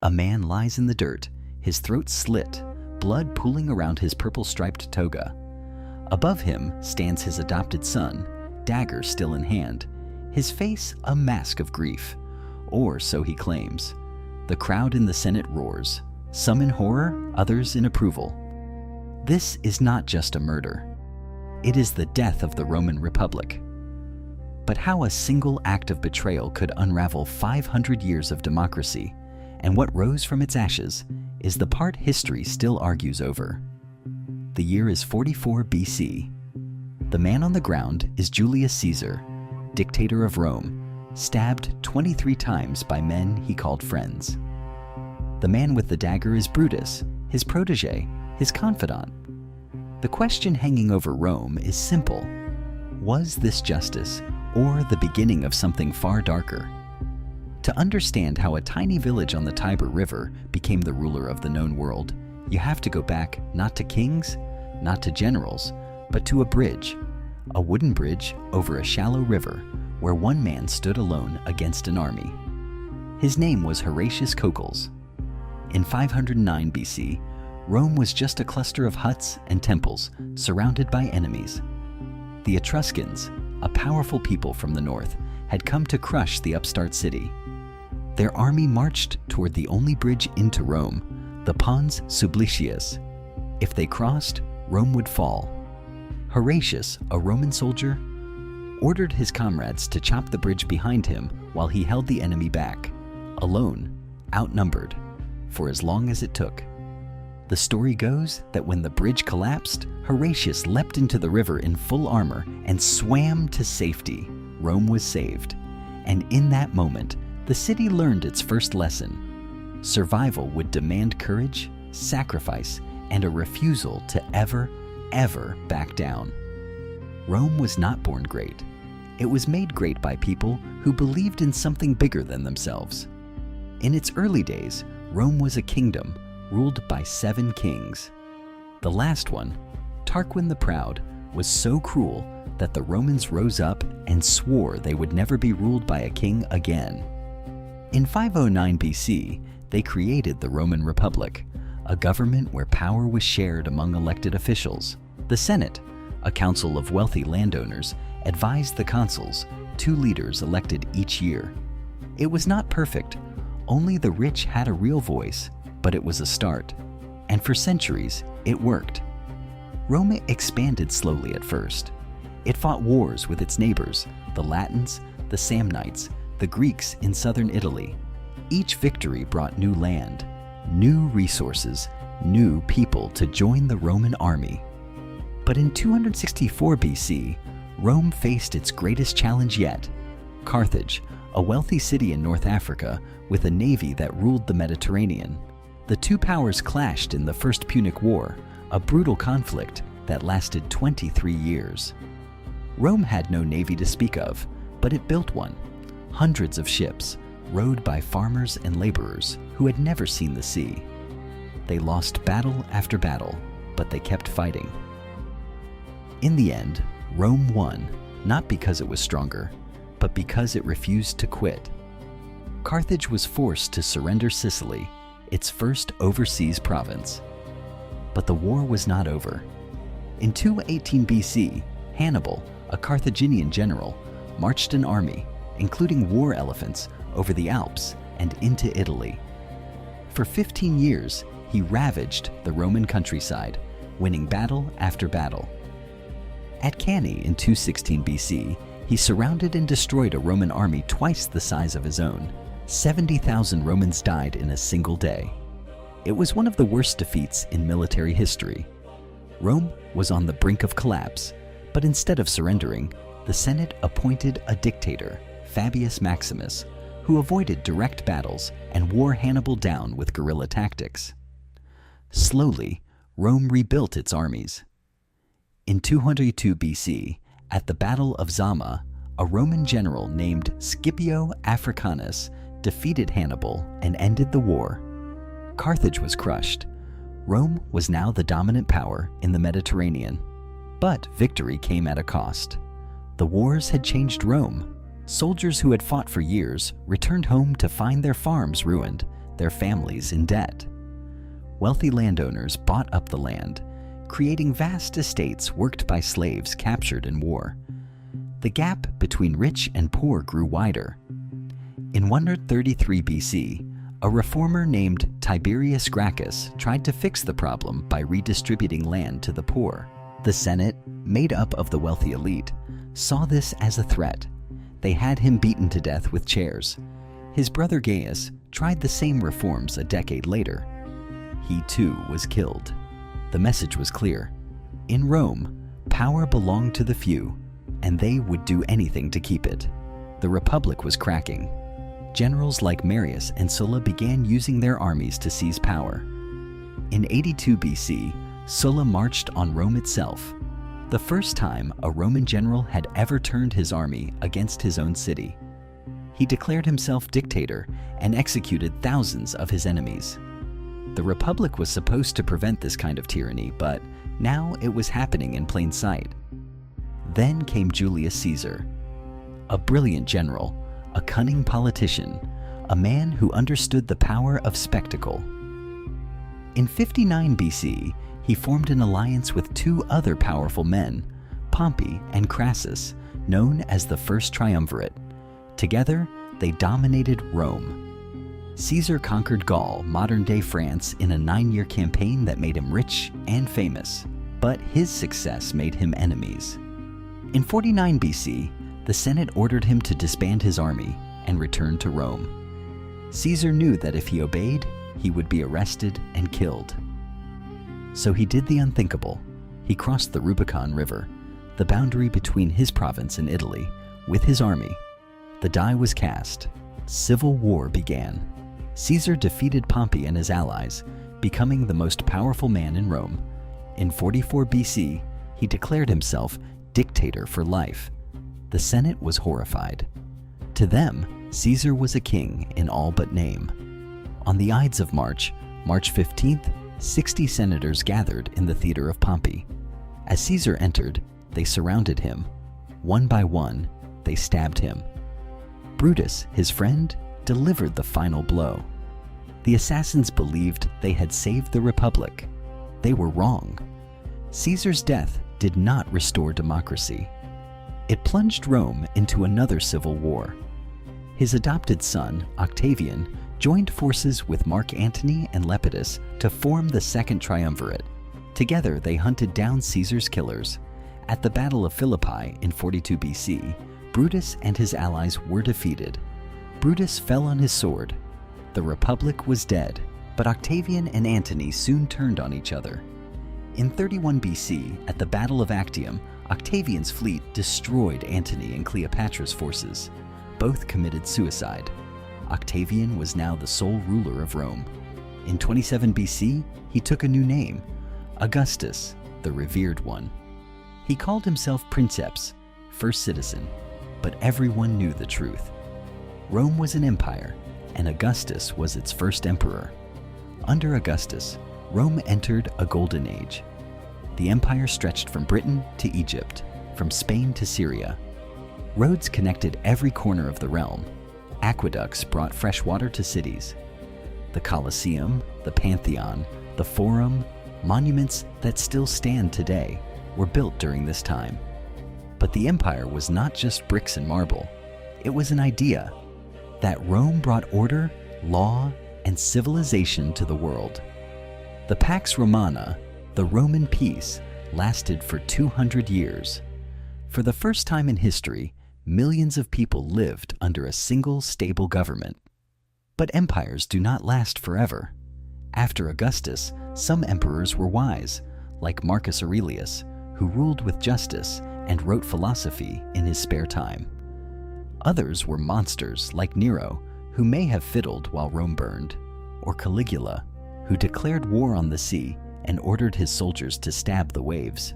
A man lies in the dirt, his throat slit, blood pooling around his purple-striped toga. Above him stands his adopted son, dagger still in hand, his face a mask of grief, or so he claims. The crowd in the Senate roars, some in horror, others in approval. This is not just a murder. It is the death of the Roman Republic. But how a single act of betrayal could unravel 500 years of democracy, and what rose from its ashes, is the part history still argues over. The year is 44 BC. The man on the ground is Julius Caesar, dictator of Rome, stabbed 23 times by men he called friends. The man with the dagger is Brutus, his protege, his confidant. The question hanging over Rome is simple. Was this justice, or the beginning of something far darker? To understand how a tiny village on the Tiber River became the ruler of the known world, you have to go back not to kings, not to generals, but to a wooden bridge over a shallow river where one man stood alone against an army. His name was Horatius. In 509 BC, Rome was just a cluster of huts and temples surrounded by enemies. The Etruscans, a powerful people from the north, had come to crush the upstart city. Their army marched toward the only bridge into Rome, the Pons Sublicius. If they crossed, Rome would fall. Horatius, a Roman soldier, ordered his comrades to chop the bridge behind him while he held the enemy back, alone, outnumbered, for as long as it took. The story goes that when the bridge collapsed, Horatius leapt into the river in full armor and swam to safety. Rome was saved. And in that moment, the city learned its first lesson. Survival would demand courage, sacrifice, and a refusal to ever back down. Rome was not born great. It was made great by people who believed in something bigger than themselves. In its early days, Rome was a kingdom ruled by 7 kings. The last one, Tarquin the Proud, was so cruel that the Romans rose up and swore they would never be ruled by a king again. In 509 BC, they created the Roman Republic, a government where power was shared among elected officials. The Senate, a council of wealthy landowners, advised the consuls, 2 leaders elected each year. It was not perfect. Only the rich had a real voice, but it was a start. And for centuries, it worked. Rome expanded slowly at first. It fought wars with its neighbors, the Latins, the Samnites, the Greeks in southern Italy. Each victory brought new land, new resources, new people to join the Roman army. But in 264 BC, Rome faced its greatest challenge yet: Carthage, a wealthy city in North Africa with a navy that ruled the Mediterranean. The 2 powers clashed in the First Punic War, a brutal conflict that lasted 23 years. Rome had no navy to speak of, but it built one. Hundreds of ships, rowed by farmers and laborers who had never seen the sea. They lost battle after battle, but they kept fighting. In the end, Rome won, not because it was stronger, but because it refused to quit. Carthage was forced to surrender Sicily, its first overseas province. But the war was not over. In 218 BC, Hannibal, a Carthaginian general, marched an army, including war elephants, over the Alps and into Italy. For 15 years, he ravaged the Roman countryside, winning battle after battle. At Cannae in 216 BC, he surrounded and destroyed a Roman army twice the size of his own. 70,000 Romans died in a single day. It was one of the worst defeats in military history. Rome was on the brink of collapse, but instead of surrendering, the Senate appointed a dictator, Fabius Maximus, who avoided direct battles and wore Hannibal down with guerrilla tactics. Slowly, Rome rebuilt its armies. In 202 BC, at the Battle of Zama, a Roman general named Scipio Africanus defeated Hannibal and ended the war. Carthage was crushed. Rome was now the dominant power in the Mediterranean. But victory came at a cost. The wars had changed Rome. Soldiers who had fought for years returned home to find their farms ruined, their families in debt. Wealthy landowners bought up the land, creating vast estates worked by slaves captured in war. The gap between rich and poor grew wider. In 133 BC, a reformer named Tiberius Gracchus tried to fix the problem by redistributing land to the poor. The Senate, made up of the wealthy elite, saw this as a threat. They had him beaten to death with chairs. His brother Gaius tried the same reforms a decade later. He too was killed. The message was clear. In Rome, power belonged to the few, and they would do anything to keep it. The Republic was cracking. Generals like Marius and Sulla began using their armies to seize power. In 82 BC, Sulla marched on Rome itself, the first time a Roman general had ever turned his army against his own city. He declared himself dictator and executed thousands of his enemies. The Republic was supposed to prevent this kind of tyranny, but now it was happening in plain sight. Then came Julius Caesar, a brilliant general, a cunning politician, a man who understood the power of spectacle. In 59 BC, he formed an alliance with two other powerful men, Pompey and Crassus, known as the First Triumvirate. Together, they dominated Rome. Caesar conquered Gaul, modern-day France, in a 9-year campaign that made him rich and famous. But his success made him enemies. In 49 BC, the Senate ordered him to disband his army and return to Rome. Caesar knew that if he obeyed, he would be arrested and killed. So he did the unthinkable. He crossed the Rubicon River, the boundary between his province and Italy, with his army. The die was cast. Civil war began. Caesar defeated Pompey and his allies, becoming the most powerful man in Rome. In 44 BC, he declared himself dictator for life. The Senate was horrified. To them, Caesar was a king in all but name. On the Ides of March, March 15th, 60 senators gathered in the theater of Pompey. As Caesar entered, they surrounded him. One by one, they stabbed him. Brutus, his friend, delivered the final blow. The assassins believed they had saved the Republic. They were wrong. Caesar's death did not restore democracy. It plunged Rome into another civil war. His adopted son, Octavian, joined forces with Mark Antony and Lepidus to form the Second Triumvirate. Together, they hunted down Caesar's killers. At the Battle of Philippi in 42 BC, Brutus and his allies were defeated. Brutus fell on his sword. The Republic was dead, but Octavian and Antony soon turned on each other. In 31 BC, at the Battle of Actium, Octavian's fleet destroyed Antony and Cleopatra's forces. Both committed suicide. Octavian was now the sole ruler of Rome. In 27 BC, he took a new name, Augustus, the revered one. He called himself Princeps, first citizen, but everyone knew the truth. Rome was an empire, and Augustus was its first emperor. Under Augustus, Rome entered a golden age. The empire stretched from Britain to Egypt, from Spain to Syria. Roads connected every corner of the realm. Aqueducts brought fresh water to cities. The Colosseum, the Pantheon, the Forum, monuments that still stand today, were built during this time. But the empire was not just bricks and marble. It was an idea that Rome brought order, law, and civilization to the world. The Pax Romana, the Roman peace, lasted for 200 years. For the first time in history, millions of people lived under a single stable government. But empires do not last forever. After Augustus, some emperors were wise, like Marcus Aurelius, who ruled with justice and wrote philosophy in his spare time. Others were monsters, like Nero, who may have fiddled while Rome burned, or Caligula, who declared war on the sea and ordered his soldiers to stab the waves.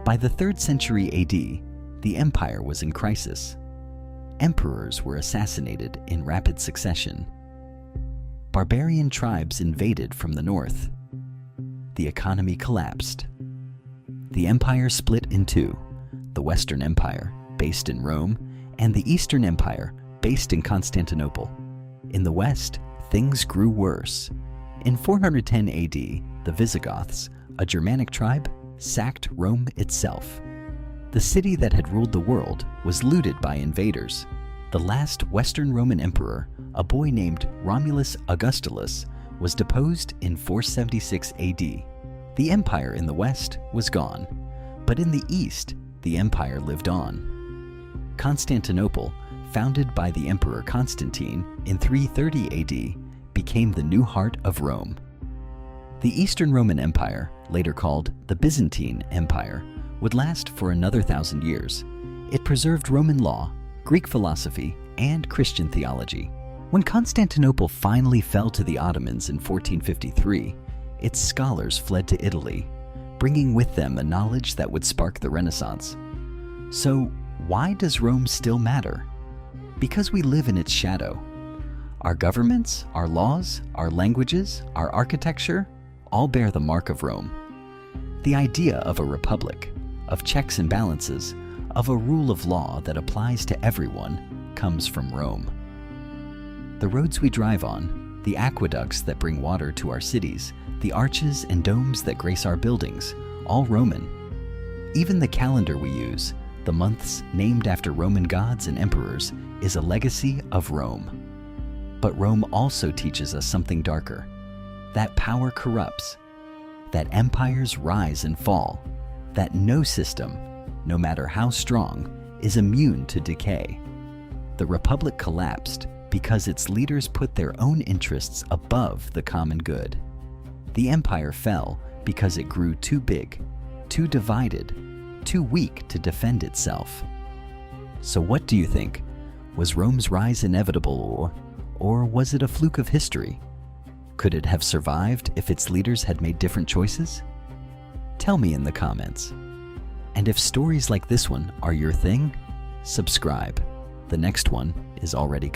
By the 3rd century AD, the empire was in crisis. Emperors were assassinated in rapid succession. Barbarian tribes invaded from the north. The economy collapsed. The empire split in two: the Western Empire, based in Rome, and the Eastern Empire, based in Constantinople. In the West, things grew worse. In 410 AD, the Visigoths, a Germanic tribe, sacked Rome itself. The city that had ruled the world was looted by invaders. The last Western Roman emperor, a boy named Romulus Augustulus, was deposed in 476 AD. The empire in the west was gone, but in the east, the empire lived on. Constantinople, founded by the Emperor Constantine in 330 AD, became the new heart of Rome. The Eastern Roman Empire, later called the Byzantine Empire, would last for another 1,000 years. It preserved Roman law, Greek philosophy, and Christian theology. When Constantinople finally fell to the Ottomans in 1453, its scholars fled to Italy, bringing with them a knowledge that would spark the Renaissance. So, why does Rome still matter? Because we live in its shadow. Our governments, our laws, our languages, our architecture, all bear the mark of Rome. The idea of a republic, of checks and balances, of a rule of law that applies to everyone, comes from Rome. The roads we drive on, the aqueducts that bring water to our cities, the arches and domes that grace our buildings, all Roman. Even the calendar we use, the months named after Roman gods and emperors, is a legacy of Rome. But Rome also teaches us something darker, that power corrupts, that empires rise and fall, that no system, no matter how strong, is immune to decay. The Republic collapsed because its leaders put their own interests above the common good. The empire fell because it grew too big, too divided, too weak to defend itself. So what do you think? Was Rome's rise inevitable, or was it a fluke of history? Could it have survived if its leaders had made different choices? Tell me in the comments. And if stories like this one are your thing, subscribe. The next one is already coming.